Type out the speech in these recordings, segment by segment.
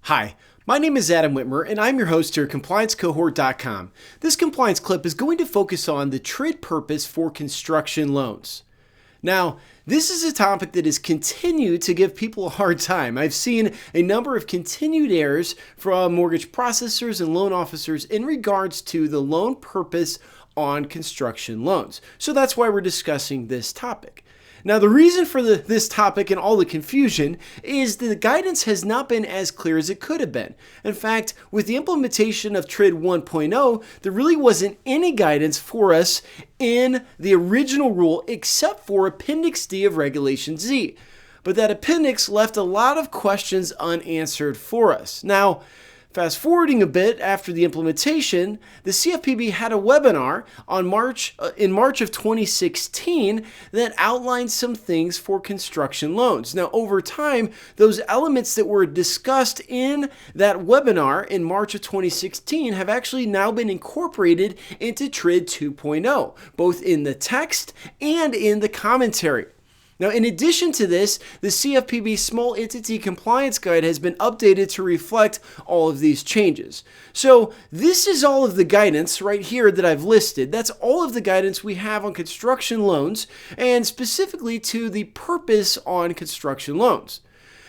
Hi, my name is Adam Whitmer, and I'm your host here at ComplianceCohort.com. This compliance clip is going to focus on the TRID purpose for construction loans. Now, this is a topic that has continued to give people a hard time. I've seen a number of continued errors from mortgage processors and loan officers in regards to the loan purpose on construction loans. So that's why we're discussing this topic. Now, the reason for this topic and all the confusion is that the guidance has not been as clear as it could have been. In fact, with the implementation of TRID 1.0, there really wasn't any guidance for us in the original rule except for Appendix D of Regulation Z. But that appendix left a lot of questions unanswered for us. Now, fast forwarding a bit after the implementation, the CFPB had a webinar in March of 2016 that outlined some things for construction loans. Now, over time, those elements that were discussed in that webinar in March of 2016 have actually now been incorporated into TRID 2.0, both in the text and in the commentary. Now, in addition to this, the CFPB Small Entity Compliance Guide has been updated to reflect all of these changes. So this is all of the guidance right here that I've listed. That's all of the guidance we have on construction loans and specifically to the purpose on construction loans.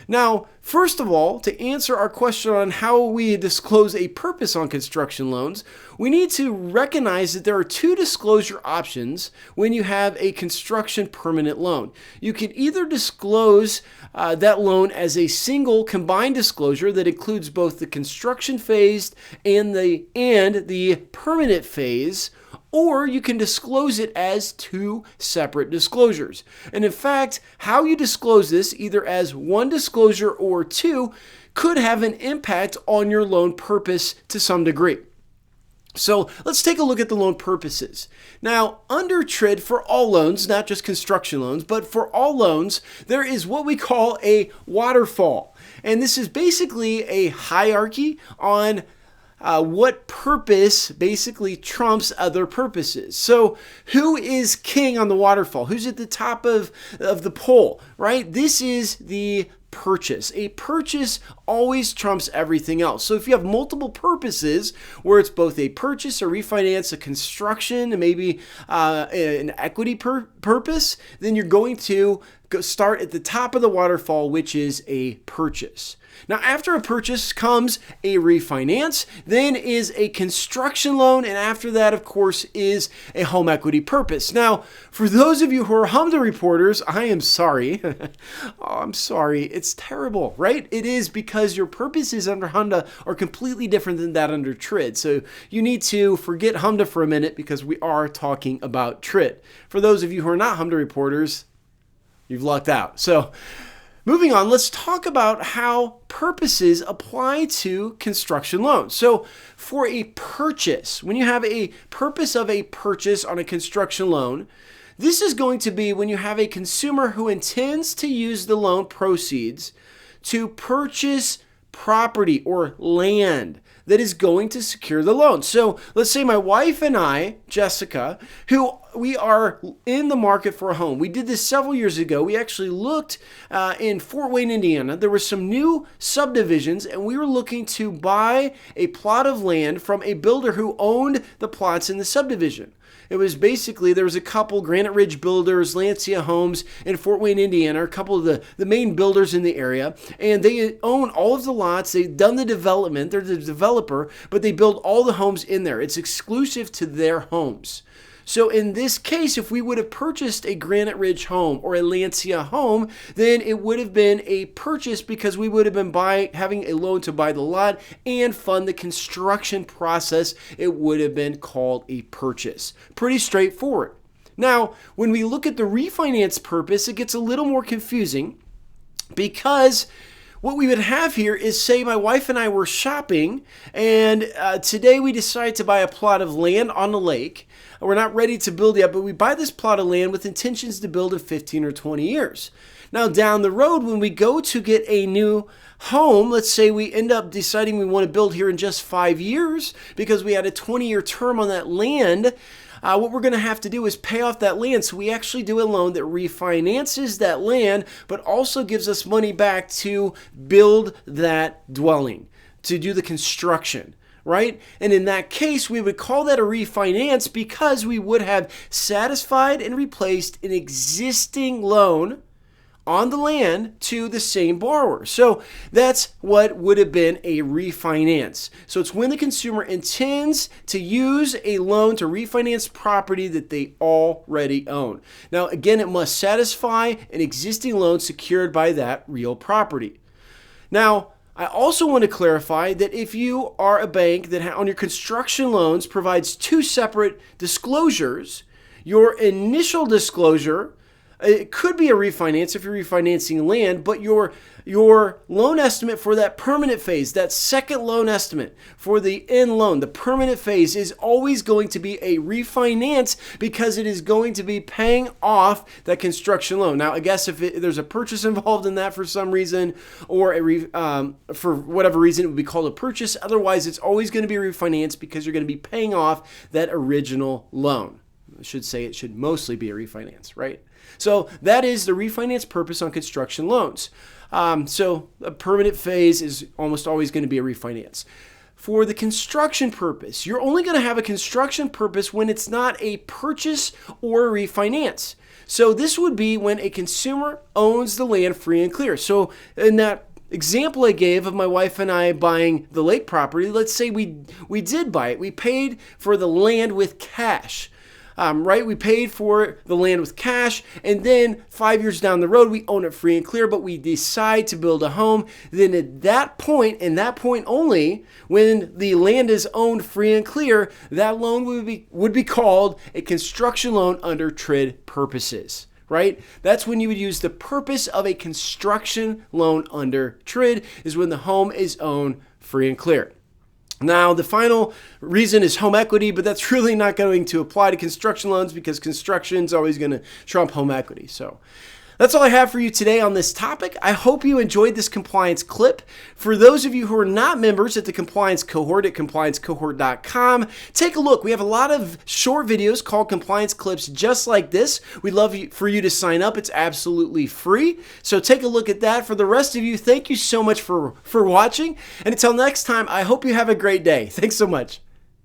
Now, first of all, to answer our question on how we disclose a purpose on construction loans, we need to recognize that there are two disclosure options when you have a construction permanent loan. You can either disclose that loan as a single combined disclosure that includes both the construction phase and the permanent phase, or you can disclose it as two separate disclosures. And in fact, how you disclose this, either as one disclosure or two, could have an impact on your loan purpose to some degree. So let's take a look at the loan purposes. Now, under TRID, for all loans, not just construction loans, but for all loans, there is what we call a waterfall. And this is basically a hierarchy on what purpose basically trumps other purposes. So who is king on the waterfall? Who's at the top of the pole, right? This is the purchase. A purchase always trumps everything else. So if you have multiple purposes where it's both a purchase, a refinance, a construction, and maybe an equity purpose, then you're going to start at the top of the waterfall, which is a purchase. Now, after a purchase comes a refinance, then is a construction loan, and after that, of course, is a home equity purpose. Now, for those of you who are HMDA reporters, I am sorry. I'm sorry. It's terrible, right? It is, because your purposes under HMDA are completely different than that under TRID. So you need to forget HMDA for a minute because we are talking about TRID. For those of you who are not HMDA reporters, you've lucked out. So moving on, let's talk about how purposes apply to construction loans. So for a purchase, when you have a purpose of a purchase on a construction loan, this is going to be when you have a consumer who intends to use the loan proceeds to purchase property or land that is going to secure the loan. So let's say my wife and I, Jessica, we are in the market for a home. We did this several years ago. We actually looked in Fort Wayne, Indiana. There were some new subdivisions, and we were looking to buy a plot of land from a builder who owned the plots in the subdivision. It was basically, there was a couple, Granite Ridge Builders, Lancia Homes in Fort Wayne, Indiana, a couple of the main builders in the area, and they own all of the lots. They've done the development. They're the developer, but they build all the homes in there. It's exclusive to their homes. So in this case, if we would have purchased a Granite Ridge home or a Lancia home, then it would have been a purchase because we would have been having a loan to buy the lot and fund the construction process. It would have been called a purchase. Pretty straightforward. Now, when we look at the refinance purpose, it gets a little more confusing because what we would have here is, say my wife and I were shopping, and today we decide to buy a plot of land on the lake. We're not ready to build yet, but we buy this plot of land with intentions to build in 15 or 20 years. Now, down the road, when we go to get a new home, let's say we end up deciding we want to build here in just 5 years because we had a 20-year term on that land, what we're going to have to do is pay off that land. So we actually do a loan that refinances that land, but also gives us money back to build that dwelling, to do the construction, right? And in that case, we would call that a refinance because we would have satisfied and replaced an existing loan on the land to the same borrower. So that's what would have been a refinance. So it's when the consumer intends to use a loan to refinance property that they already own. Now, again, it must satisfy an existing loan secured by that real property. Now, I also want to clarify that if you are a bank that on your construction loans provides two separate disclosures, your initial disclosure, it could be a refinance if you're refinancing land, but your loan estimate for that permanent phase, that second loan estimate for the end loan, the permanent phase is always going to be a refinance because it is going to be paying off that construction loan. Now, I guess if there's a purchase involved in that for some reason, or for whatever reason, it would be called a purchase. Otherwise, it's always going to be a refinance because you're going to be paying off that original loan. I should say it should mostly be a refinance, right? So that is the refinance purpose on construction loans. So a permanent phase is almost always going to be a refinance. For the construction purpose, you're only going to have a construction purpose when it's not a purchase or a refinance. So this would be when a consumer owns the land free and clear. So in that example I gave of my wife and I buying the lake property, let's say we did buy it. We paid for the land with cash. Right? We paid for the land with cash, and then 5 years down the road, we own it free and clear, but we decide to build a home. Then at that point, and that point only, when the land is owned free and clear, that loan would be called a construction loan under TRID purposes. Right? That's when you would use the purpose of a construction loan under TRID is when the home is owned free and clear. Now, the final reason is home equity, but that's really not going to apply to construction loans because construction is always going to trump home equity. So that's all I have for you today on this topic. I hope you enjoyed this compliance clip. For those of you who are not members at the Compliance Cohort at compliancecohort.com, take a look. We have a lot of short videos called compliance clips just like this. We'd love for you to sign up. It's absolutely free. So take a look at that. For the rest of you, thank you so much for watching. And until next time, I hope you have a great day. Thanks so much.